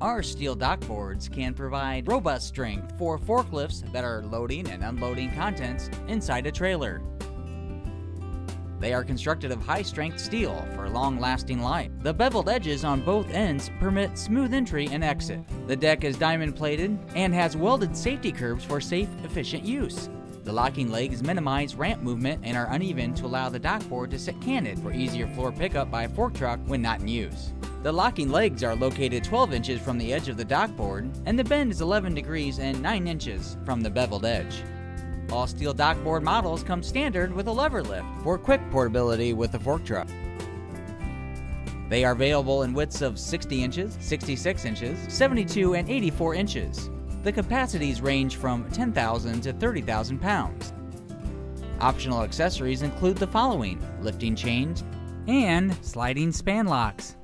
Our steel dockboards can provide robust strength for forklifts that are loading and unloading contents inside a trailer. They are constructed of high-strength steel for long-lasting life. The beveled edges on both ends permit smooth entry and exit. The deck is diamond-plated and has welded safety curbs for safe, efficient use. The locking legs minimize ramp movement and are uneven to allow the dockboard to sit canted for easier floor pickup by a fork truck when not in use. The locking legs are located 12 inches from the edge of the dockboard, and the bend is 11 degrees and 9 inches from the beveled edge. All steel dockboard models come standard with a lever lift for quick portability with the fork truck. They are available in widths of 60 inches, 66 inches, 72 and 84 inches. The capacities range from 10,000 to 30,000 pounds. Optional accessories include the following: lifting chains and sliding span locks.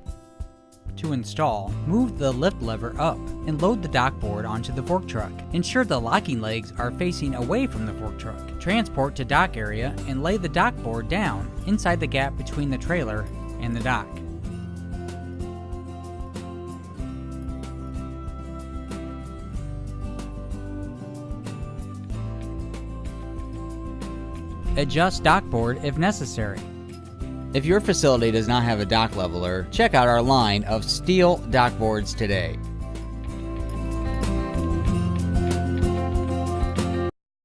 To install, move the lift lever up and load the dockboard onto the fork truck. Ensure the locking legs are facing away from the fork truck. Transport to dock area and lay the dockboard down inside the gap between the trailer and the dock. Adjust dockboard if necessary. If your facility does not have a dock leveler, check out our line of steel dockboards today.